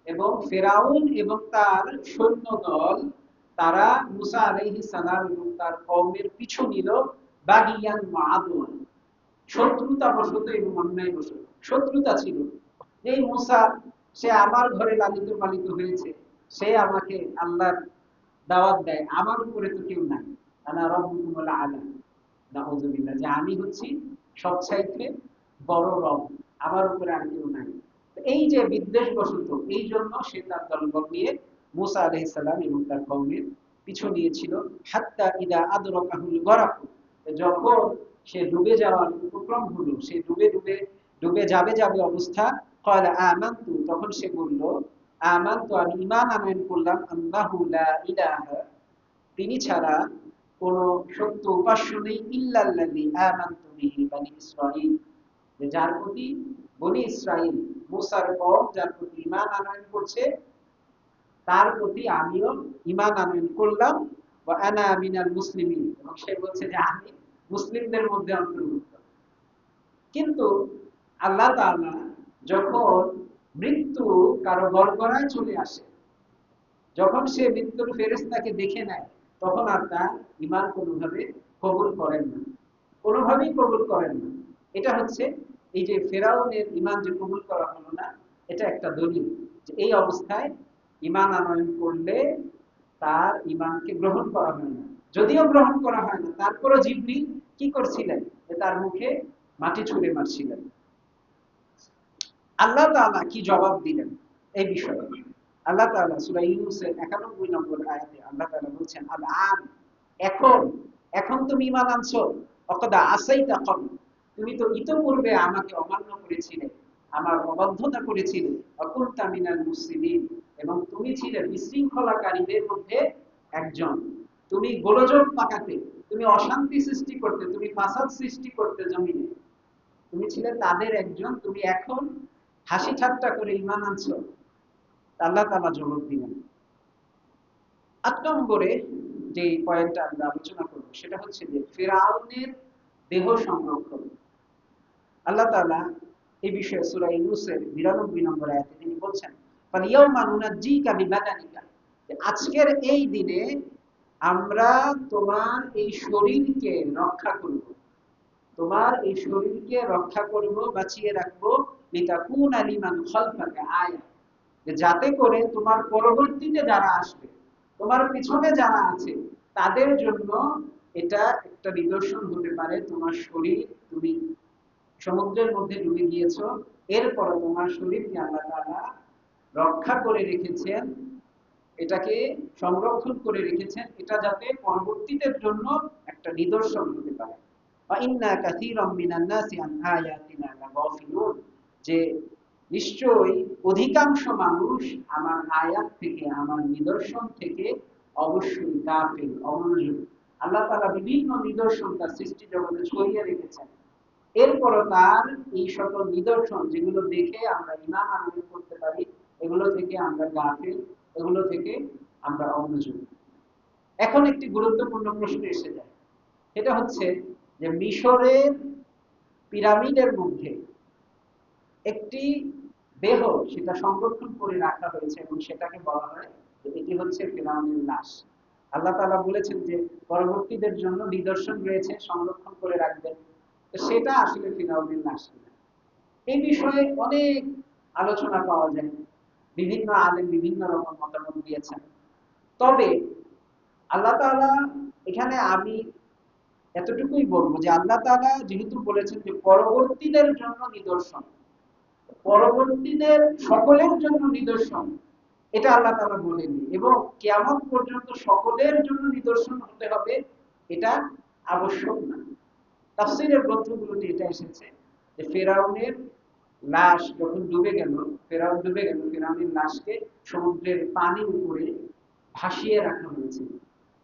এবং ফেরাউন এবং তার সৈন্যদল তারা মুসা আলাইহিস সালাম এবং তার কওমের পিছু নিল, বাগিয়ান ওয়া আদওয়ান, শত্রুতা বশত এবং অন্যায় বশত। শত্রুতা ছিল, এই মুসা সে আমার ঘরে লালিত পালিত হয়েছে, সে আমাকে আল্লাহর দাওয়াত দেয়, আমার উপরে তো কেউ নাই, আনা রাব্বুকুমুল আলা, নাউযুবিল্লাহ, যে আমি হচ্ছি সবচাইতে বড় রব, আমার উপরে আর কেউ নাই। এই যে বিদ্বেষবশত, এই জন্য সে তার দলবল নিয়ে মুসা আলাইহিস সালাম এবং তার কওমের পিছু নিয়েছিল। হাত্তা ইদা আদরাকাহুল গরাক, যখন সে ডুবে যাওয়ার উপক্রম হলো, সে ডুবে ডুবে ডুবে যাবে যাবে অবস্থা, ক্বালা আমানতু, তখন সে বলল আমানতু, আমি ঈমান আনয়ন করলাম, আল্লাহু লা ইলাহা, তিনি ছাড়া কোন সত্য উপাস্য নেই, ইল্লাল্লাযী আমানতু বিহি বানী ইসরাঈল, যে যার প্রতি বনী ইসরাঈল মুসার কওম যার প্রতি ঈমান আনয়ন করছে তার প্রতি আমিও ঈমান আনয়ন করলাম, ওয়া আনা মিনাল মুসলিমিন, এবং সে বলছে যে আমি মুসলিমদের মধ্যে অন্তর্ভুক্ত। কিন্তু আল্লাহ তাআলা যখন মৃত্যু কারো গড়গড়ায় চলে আসে, যখন সে মৃত্যুর ফেরেশতাকে দেখে নেয়, তখন আর তার ঈমান কোনোভাবে কবুল করেন না, কোনোভাবেই কবুল করেন না। এটা হচ্ছে এই যে ফেরাউনের ঈমান যে কবুল করা হলো না, এটা একটা দলিল যে এই অবস্থায় ঈমান আনয়ন করলে তার ঈমানকে গ্রহণ করা হয় না। যদিও গ্রহণ করা হয় না, তারপরও জিবরিল কি করছিলেন, যে তার মুখে মাটি ছুঁড়ে মারছিলেন। আল্লাহ তাআলা কি জবাব দিলেন এই বিষয়ে? আল্লাহ তাআলা সূরা ইউনূসের 91 নম্বর আয়াতে আল্লাহ তাআলা বলছেন, আল আন, এখন, এখন তুমি ঈমান আনছো, অকদ আসাইতা ক্বাবল, তুমি তো ইতোপূর্বে আমাকে অমান্য করেছিলে, আমার অবাধ্যতা করেছিলে, অকুনতা মিনাল মুফসিদিন, এবং তুমি ছিলে বিশৃঙ্খলাকারীদের মধ্যে একজন, তুমি গোলযোগ পাকাতে, তুমি অশান্তি সৃষ্টি করতে, তুমি ফাসাদ সৃষ্টি করতে জমিনে, তুমি ছিলে তাদের একজন, তুমি এখন হাসি ঠাট্টা করে ঈমান আনছো। আল্লাহ তাআলা জবাব দিলেন। ৮ নম্বরে যে পয়েন্টটা আমরা আলোচনা করব সেটা হচ্ছে যে ফিরআউনের দেহ সংরক্ষণ। আল্লাহ তাআলা এই বিষয়ে সূরা ইউনূসের ৯২ নম্বর আয়াতে তিনি বলছেন, ফালিয়াউমা নুনাজ্জিকা বিবাদানিকা, আজকের এই দিনে আমরা তোমার এই শরীরকে রক্ষা করব, তোমার এই শরীরকে রক্ষা করব, বাঁচিয়ে রাখবো, লিতাকুনা লিমান খালফাকা আয়া, যাতে করে তোমার পরবর্তীতে যারা আসবে, তোমার পিছনে যারা আছে তাদের জন্য এটা একটা নিদর্শন হতে পারে, তোমার শরীর, তুমি সমুদ্রের মধ্যে ডুবে গিয়েছো, এরপর তোমার শরীরকে আল্লাহ তাআলা রক্ষা করে রেখেছেন, এটাকে সংরক্ষণ করে রেখেছেন, এটা যাতে পরবর্তীদের জন্য একটা নিদর্শন হতে পারে। ওয়া ইন্না কাসীরাম মিনান নাসি আন আয়াতিনা লাগাফিলুন, যে নিশ্চয়ই অধিকাংশ মানুষ আমার আয়াত থেকে, আমার নিদর্শন থেকে অবশ্যই গাফিল, অমনোযোগী। আল্লাহ তাআলা বিভিন্ন নিদর্শন তার সৃষ্টি জগতে ছড়িয়ে রেখেছেন, এরপরও তার এই সকল নিদর্শন যেগুলো দেখে আমরা ঈমান আনয়ন করতে পারি, এগুলো থেকে আমরা গাফিল, এগুলো থেকে আমরা অমনোযোগী। এখন একটি গুরুত্বপূর্ণ প্রশ্ন এসে যায়, সেটা হচ্ছে যে মিশরের পিরামিডের মধ্যে একটি দেহ, সেটা সংরক্ষণ করে রাখা হয়েছে এবং সেটাকে বলা হয় যে এটি হচ্ছে ফিরআউনের লাশ। আল্লাহ তাআলা বলেছেন যে পরবর্তীদের জন্য নিদর্শন রয়েছে, সংরক্ষণ করে রাখবেন। তো সেটা আসলে ফিরাউনের লাশ কিনা, এই বিষয়ে অনেক আলোচনা পাওয়া যায়, বিভিন্ন আলেম বিভিন্ন রকম মতামত দিয়েছেন। তবে আল্লাহ তাআলা এখানে আমি এতটুকুই বলবো যে আল্লাহ তাআলা যেহেতু বলেছেন যে পরবর্তীদের জন্য নিদর্শন, পরবর্তীদের সকলের জন্য নিদর্শন, এটা আল্লাহ তাআলা বলেননি, এবং কিয়ামত পর্যন্ত সকলের জন্য নিদর্শন হতে হবে এটা আবশ্যক না। তাফসীরের গ্রন্থগুলোতে এটা এসেছে যে ফেরাউনের লাশ যখন ডুবে গেল, ফেরাউন ডুবে গেল, ফেরাউনের লাশকে সমুদ্রের পানির উপরে ভাসিয়ে রাখা হয়েছিল।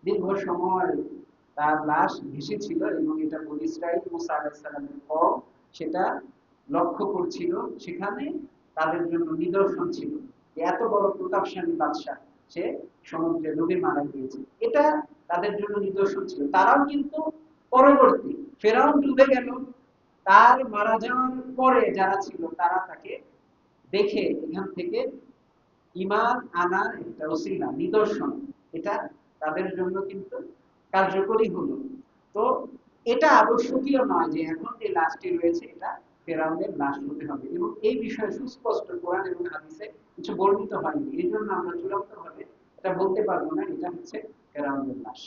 দীর্ঘ সময় তার লাশ ভেসেছিল এবং এটা বনী ইসরাইল মুসা আলাইহিস সালামের কওম সেটা লক্ষ্য করছিল। সেখানে তাদের জন্য নিদর্শন ছিল, এত বড় প্রতাপশালী বাদশাহ সে সমুদ্রে ডুবে মারা গিয়েছে, এটা তাদের জন্য নিদর্শন ছিল। তারাও কিন্তু পরবর্তী, ফেরাউন ডুবে গেল, তার মারা যাওয়ার পরে যারা ছিল তারা তাকে দেখে এখান থেকে ঈমান আনার একটা ওসিলা, নিদর্শন, এটা তাদের জন্য কিন্তু কার্যকরী হলো। তো এটা আবশ্যকীয় নয় যে এখন যে লাশটি রয়েছে এটা ফেরাউনের লাশ হতে হবে, এবং এই বিষয়ে সুস্পষ্ট কোরআন এবং হাদিসে কিছু বর্ণিত হয়নি। এই জন্য আমরা চূড়ান্ত ভাবে এটা বলতে পারবো না এটা হচ্ছে ফেরাউনের লাশ।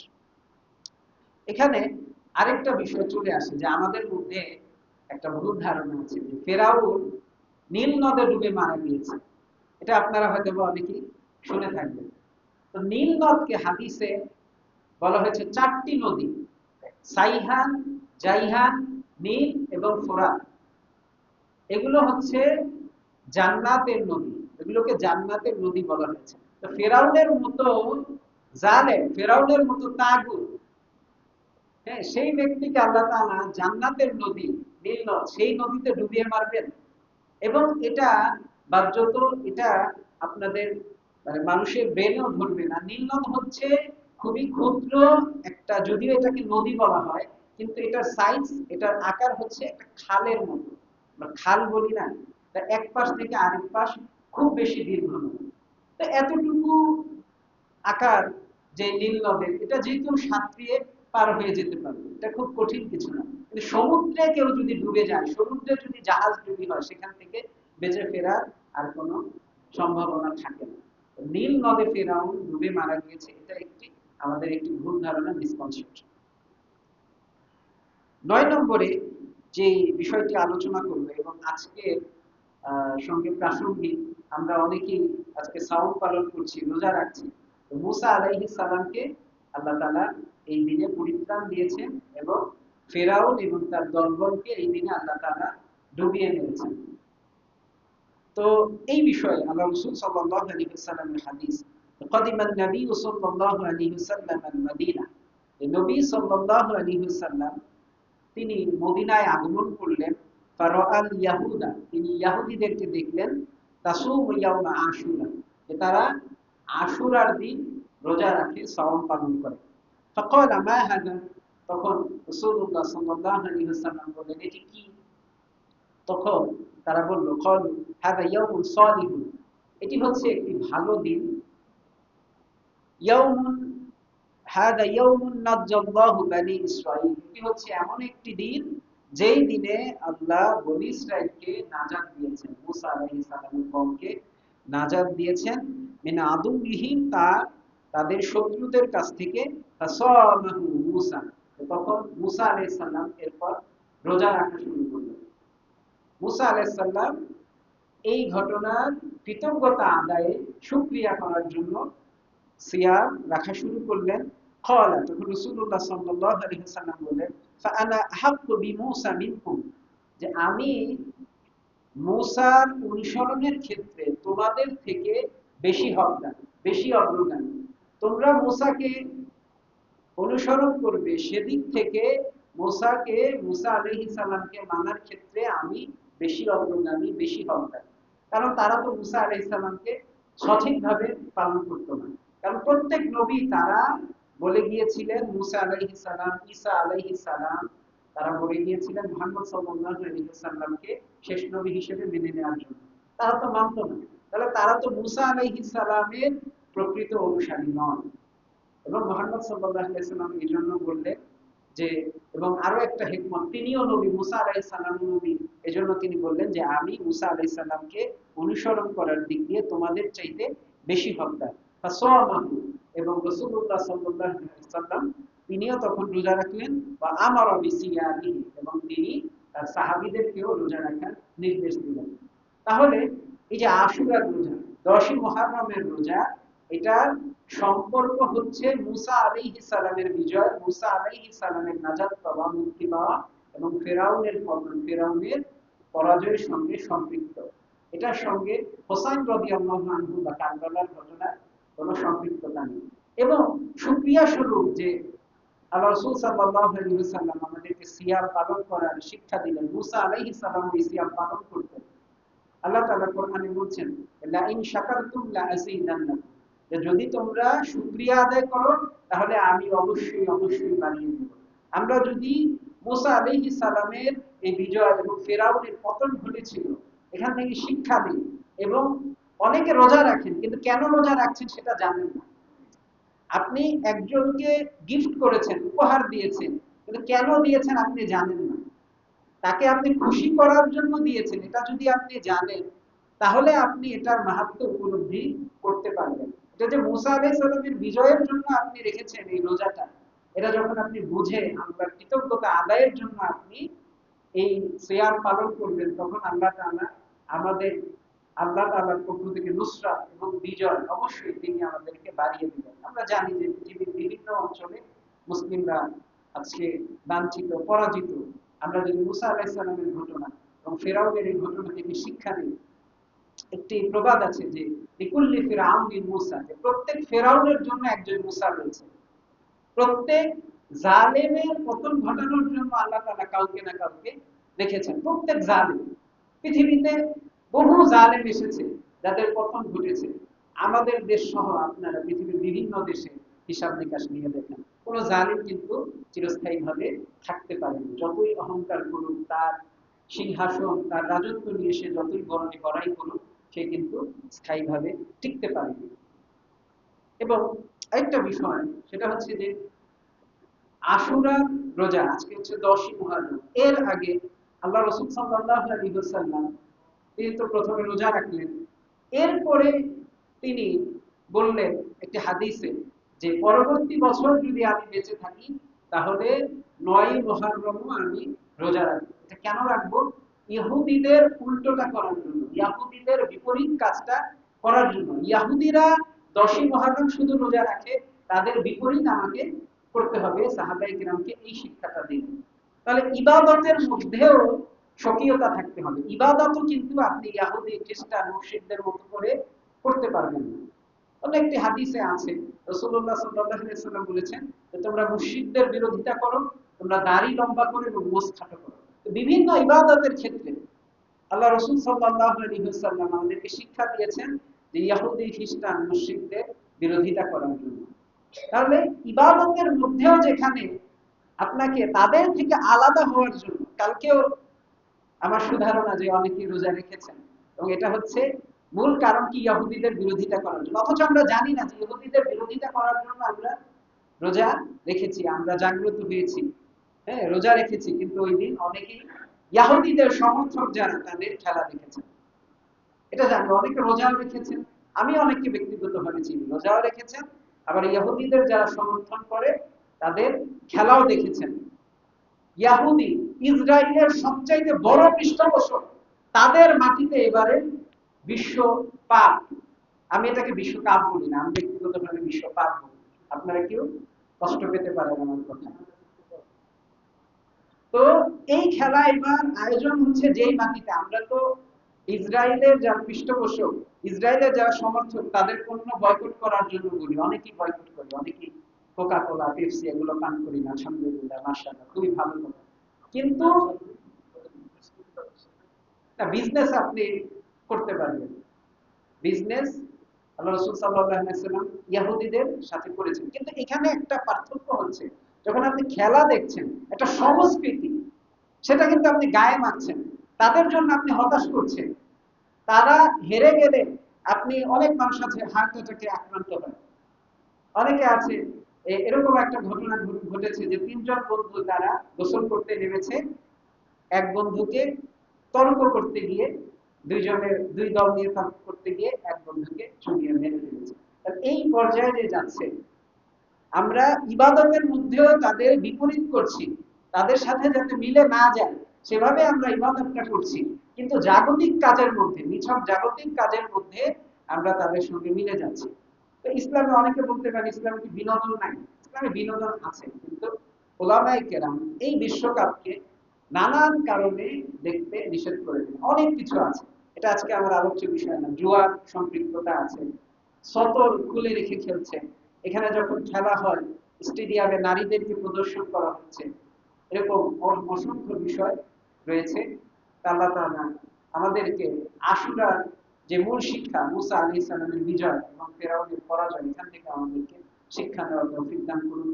এখানে আরেকটা বিষয় চলে আসে যে আমাদের মধ্যে একটা ভুল ধারণা আছে যে ফেরাউন নীল নদে ডুবে মারা গিয়েছে, এটা আপনারা হয়তো অনেকেই শুনে থাকবেন। তো নীল নদকে হাদিসে বলা হয়েছে চারটি নদী, সাইহান, জাইহান, নীল এবং ফোরাত। এগুলো হচ্ছে জান্নাতের নদী, এগুলোকে জান্নাতের নদী বলা হয়েছে। তো ফেরাউনের মতো জালেম, ফেরাউনের মতো তাগুত, হ্যাঁ, সেই ব্যক্তিকে আল্লাহ তাআলা জান্নাতের নদী নীল নদ, সেই নদীতে ডুবিয়ে মারবেন। এবং এটা বাহ্যত এটা আপনাদের মানে মানুষের ব্রেনও ধরবে না। নীল নদ হচ্ছে খুবই ক্ষুদ্র একটা, যদিও এটাকে নদী বলা হয় কিন্তু এটার সাইজ, এটার আকার হচ্ছে একটা খালের মতো, আমরা খাল বলি না, তা এক পাশ থেকে আরেক পাশ খুব বেশি দীর্ঘ নয়। তো এতটুকু আকার যে নীল নদের, এটা যে কেউ সাঁতরিয়ে পার হয়ে যেতে পারবে, এটা খুব কঠিন কিছু না। কিন্তু সমুদ্রে কেউ যদি ডুবে যায়, সমুদ্রে যদি জাহাজ ডুবি হয়, সেখান থেকে বেঁচে ফেরার আর কোনো সম্ভাবনা থাকে না। নীল নদে ফেরাউন ডুবে মারা গিয়েছে, এটা একটি আমাদের একটি ভুল ধারণা, মিসকনসেপশন। 9 নম্বরে যে বিষয়টি আলোচনা করব এবং আজকে সঙ্গে প্রাসঙ্গিক, আমরা অনেকেই আজকে সাওম পালন করছি, রোজা রাখছি। তো মুসা আলাইহিস সালামকে আল্লাহ তাআলা এই দিনে পরিত্রাণ দিয়েছেন এবং ফেরাউন এবং তার দলবলকে এই দিনে আল্লাহ তাআলা ডুবিয়ে মেরেছেন। তো এই বিষয়ে আল্লাহ রাসূল সাল্লাল্লাহু আলাইহি ওয়াসাল্লামের হাদিস, قدم النبي صلى الله عليه وسلم المدينة, নবী সাল্লাল্লাহু আলাইহি ওয়াসাল্লাম তিনি মদিনায় আগমন করলেন। ফারাআল ইয়াহুদা, তিনি ইহুদিদেরকে দেখলেন, তাসুম ইয়াউমা আশুরা, যে তারা আশুরার দিন রোজা রাখে, সাওম পালন করে। ফাকালা মা হাদা, তখন রাসূলুল্লাহ সাল্লাল্লাহু আলাইহি ওয়াসাল্লাম বললেন এটি কি? তখন তারা বলল, ক্বালু হাদা ইয়াউমুন সালিহুন, এটি হচ্ছে একটি ভালো দিন। ইয়াউমুন হাদা ইয়াউমুন নাজ্জাল্লাহু বানি ইসরাঈল, এটি হচ্ছে এমন একটি দিন যেই দিনে আল্লাহ বনি ইসরাইলকে নাজাত দিয়েছেন, মুসা আলাইহিস সালামের কওমকে নাজাত দিয়েছেন, মিন আদুবিহিম, তাদের শত্রুদের কাছ থেকে। ফাসামাহু মুসা, তখন মুসা আলাইহিস সালাম এরপর রোজা রাখা শুরু করলেন। মুসা আলাইহিস সালাম এই ঘটনার কৃতজ্ঞতা আদায়ে, শুকরিয়া করার জন্য সিয়াম রাখা শুরু করলেন। ক্বালা, তখন রাসূলুল্লাহ সাল্লাল্লাহু আলাইহি ওয়াসাল্লাম বললেন, ফাআনা আহাক্কু বিমূসা মিনকুম, যে আমি মূসার অনুসরণের ক্ষেত্রে তোমাদের থেকে বেশি হকদার, বেশি অগ্রগামী। তোমরা মূসাকে অনুসরণ করবে, সেদিক থেকে মূসা আলাইহিস সালামকে মানার ক্ষেত্রে আমি বেশি অগ্রগামী, বেশি হকদার। কারণ তারা তো মূসা আলাইহিস সালামকে সঠিকভাবে পালন করতো না। কারণ প্রত্যেক নবী তারা বলে গিয়েছিলেন, মূসা আলাইহিস সালাম, ঈসা আলাইহিস সালাম, তারা বলে গিয়েছিলেন মুহাম্মদ সাল্লাল্লাহু আলাইহি ওয়াসাল্লামকে শেষ নবী হিসেবে মেনে নেওয়ার জন্য। তারা তো মানতো না, তাহলে তারা তো মূসা আলাইহিস সালামের প্রকৃত অনুসারী নয়। এবং মুহাম্মদ সাল্লাল্লাহু আলাইহি ওয়াসাল্লাম এই জন্য বললেন যে, এবং আরো একটা হিকমত, তিনিও নবী, মুসা আলাইহিস সালাম নবী, এজন্য তিনি বললেন যে আমি মুসা আলাইহিস সালামকে অনুসরণ করার দিক দিয়ে তোমাদের চাইতে বেশি হকদার। ফাসামাহু, এবং রাসূলুল্লাহ সাল্লাল্লাহু আলাইহি ওয়াসাল্লাম তিনিও তখন রোজা রাখলেন, বা আমারা বিসিয়ামিহি, এবং তিনি তার সাহাবীদেরকেও রোজা রাখার নির্দেশ দিলেন। তাহলে এই যে আশুরার রোজা, 10ই মুহররমের রোজা, এটার সম্পর্ক হচ্ছে মুসা আলাইহিস সালামের বিজয়, মুসা আলাইহিস সালামের নাজাত পাওয়া, মুক্তি পাওয়া, এবং ফেরাউনের পতন, ফেরাউনের পরাজয়ের সঙ্গে সম্পৃক্ত। এটার সঙ্গে হোসাইন রাদিয়াল্লাহু আনহু বা কারবালার ঘটনার কোনো সম্পৃক্ততা নেই। এবং শুকরিয়া স্বরূপ যে আল্লাহ রাসূল সাল্লাল্লাহু আলাইহি ওয়াসাল্লাম আমাদেরকে সিয়াম পালন করার শিক্ষা দিলেন, মুসা আলাইহিস সালাম এই সিয়াম পালন করতেন। আল্লাহ তাআলা কোরআনে বলছেন, লা ইন শাকারতুম লা আযীদান্নাকুম, যে যদি তোমরা শুকরিয়া আদায় করো তাহলে আমি অবশ্যই অবশ্যই বাড়িয়ে দেব। আমরা যদি মুসা আলাইহিস সালামের এই বিজয় এবং ফেরাউনের পতন ঘটেছিল এখান থেকে শিক্ষা নিই, এবং অনেকে রোজা রাখেন কিন্তু কেন রোজা রাখছেন সেটা জানেন না। আপনি একজনকে গিফট করেছেন, উপহার দিয়েছেন, কিন্তু কেন দিয়েছেন আপনি জানেন না। তাকে আপনি খুশি করার জন্য দিয়েছেন, এটা যদি আপনি জানেন তাহলে আপনি এটার মাহাত্ম্য উপলব্ধি করতে পারবেন। এটা যে মুসা আলাইহিস সালামের বিজয়ের জন্য আপনি রেখেছেন এই রোজাটা, এটা যখন আপনি বুঝে আল্লাহর কৃতজ্ঞতা আদায়ের জন্য আপনি এই সিয়াম পালন করবেন, তখন আল্লাহ তাআলা আমাদের, আল্লাহ তাআলার পক্ষ থেকে নুসরাত এবং বিজয় অবশ্যই তিনি আমাদেরকে বাড়িয়ে দিবেন। আমরা জানি যে পৃথিবীর বিভিন্ন অঞ্চলে মুসলিমরা আজকে লাঞ্ছিত, পরাজিত। আমরা যদি মুসা আলাইহিস সালামের ঘটনা এবং ফেরাউনের এই ঘটনা থেকে শিক্ষা নিই, একটি প্রবাদ আছে যে লিকুল্লি ফিরআউনিন মুসা, যে প্রত্যেক ফেরাউনের জন্য একজন মুসা রয়েছে। প্রত্যেক জালেমের পতন ঘটানোর জন্য আল্লাহ তাআলা কাউকে না কাউকে রেখেছেন। প্রত্যেক জালেম, পৃথিবীতে বহু জালেম এসেছে যাদের পতন ঘটেছে। আমাদের দেশ সহ আপনারা পৃথিবীর বিভিন্ন দেশে হিসাব নিকাশ নিয়ে দেখেন, কোন জালেম কিন্তু চিরস্থায়ীভাবে থাকতে পারেনি। যতই অহংকার করুক, তার সিংহাসন, তার রাজত্ব নিয়ে সে যতই বড়াই করুক, সে কিন্তু স্থায়ীভাবে টিকতে পারেনি। এবং আরেকটা বিষয় সেটা হচ্ছে যে আশুরার রোজা, আজকে হচ্ছে 10ই মুহররম, এর আগে আল্লাহ রাসূল সাল্লাল্লাহু আলাইহি ওয়াসাল্লাম তিনি তো প্রথমে রোজা রাখলেন, এরপরে তিনি বললেন একটি হাদিসে যে পরবর্তী বছর যদি আমি বেঁচে থাকি তাহলে 9ই মুহররমও আমি রোজা রাখবো। এটা কেন রাখবো? ইহুদিদের উল্টোটা করার জন্য, ইহুদিদের বিপরীত কাজটা করার জন্য। ইহুদিরা 10ই মুহররম শুধু রোজা রাখে, তাদের বিপরীত আমাকে করতে হবে। সাহাবায়ে কিরামকে এই শিক্ষাটা দিন। তাহলে ইবাদতের মধ্যেও স্বকীয়তা থাকতে হবে। ইবাদতও কিন্তু আপনি ইহুদি, খ্রিস্টান, মুশরিকদের মতো করে করতে পারবেন না। অনেকটি হাদিসে আছে রাসূলুল্লাহ সাল্লাল্লাহু আলাইহি ওয়াসাল্লাম বলেছেন যে তোমরা মুশরিকদের বিরোধিতা করো, তোমরা দাড়ি লম্বা করো এবং গোঁস খাটো করো। বিভিন্ন ইবাদতের ক্ষেত্রে আল্লাহ রাসূল সাল্লাল্লাহু আলাইহি ওয়াসাল্লাম আমাদেরকে শিক্ষা দিয়েছেন যে ইহুদি, খ্রিস্টান, মুশরিকদের বিরোধিতা করার জন্য। তাহলে ইবাদতের মধ্যেও যেখানে আপনাকে তাদের থেকে আলাদা হওয়ার জন্য, কালকেও আমার সুধারণা যে অনেকেই রোজা রেখেছেন, এবং এটা হচ্ছে মূল কারণ কি ইহুদিদের বিরোধিতা করার জন্য, অথচ আমরা জানি না যে ইহুদিদের বিরোধিতা করার জন্য আমরা রোজা রেখেছি, আমরা জাগ্রত হয়েছি, হ্যাঁ রোজা রেখেছি, কিন্তু ওই দিন অনেকেই ইহুদিদের সমর্থক যারা তাদের খেলা দেখেছেন। এটা জানি অনেকে রোজাও রেখেছেন, আমি অনেককে ব্যক্তিগতভাবে চিনি, রোজাও রেখেছেন, আবার ইহুদিদের যারা সমর্থন করে তাদের খেলাও দেখেছেন। ইহুদি ইসরায়েলের সবচাইতে বড় পৃষ্ঠপোষক, তাদের মাটিতে এবারে বিশ্ব পাপ, আমি এটাকে বিশ্বকাপ বলি না, আমি ব্যক্তিগতভাবে বিশ্বকাপ বলি, আপনারা কেউ কষ্ট পেতে পারেন আমার কথা। তো এই খেলা এবার আয়োজন হচ্ছে যেই মাটিতে, আমরা তো ইসরায়েলের যারা পৃষ্ঠপোষক, ইসরায়েলের যারা সমর্থক, তাদের পণ্য বয়কট করার জন্য বলি, অনেকেই বয়কট করি, অনেকেই কোকা কোলা, পেপসি এগুলো পান করি না, আলহামদুলিল্লাহ মাশাআল্লাহ, খুবই ভালো কথা। কিন্তু বিজনেস আপনি করতে পারবেন, বিজনেস আল্লাহ রাসূল সাল্লাল্লাহু আলাইহি ওয়াসাল্লাম ইহুদিদের সাথে করেছেন। কিন্তু এখানে একটা পার্থক্য হচ্ছে, যখন আপনি খেলা দেখছেন, একটা সংস্কৃতি, সেটা কিন্তু আপনি গায়ে মাখছেন, তাদের জন্য আপনি হতাশ করছেন। তারা হেরে গেলে আপনি, অনেক মানুষ আছে হার্ট অ্যাটাকে আক্রান্ত হয়, অনেকে আছে এরকম একটা ঘটনা ঘটেছে যে তিনজন বন্ধু তারা গোসল করতে নেমেছে, এক বন্ধুকে তর্ক করতে গিয়ে, দুই দল নিয়ে তর্ক করতে গিয়ে এক বন্ধুকে চুরিয়ে মেরে ফেলেছে। এই পর্যায়ে যে যাচ্ছে, আমরা ইবাদতের মধ্যেও তাদের বিপরীত করছি, তাদের সাথে যাতে মিলে না যায় সেভাবে আমরা ইবাদতটা করছি, কিন্তু জাগতিক কাজের মধ্যে, নিছক জাগতিক কাজের মধ্যে আমরা তাদের সঙ্গে মিলে যাচ্ছি। তো ইসলামে অনেকে বলতে পারে ইসলামে কি বিনোদন নাই? ইসলামে বিনোদন আছে, কিন্তু ওলামায়ে কেরাম এই বিশ্বকাপকে নানান কারণে দেখতে নিষেধ করে দেন। অনেক কিছু আছে, এটা আজকে আমার আলোচ্য বিষয় না। জুয়ার সম্পৃক্ততা আছে, সতর খুলে রেখে খেলছে, এখানে যখন খেলা হয় স্টেডিয়ামে নারীদেরকে প্রদর্শন করা হচ্ছে, এরকম অসংখ্য বিষয় রয়েছে। আল্লাহ তাআলা আমাদেরকে আশুরার যে মূল শিক্ষা, মুসা আলাইহিস সালামের বিজয় এবং ফেরাউনের পরাজয়, এখান থেকে আমাদেরকে শিক্ষা নেওয়ার তৌফিক দান করুন।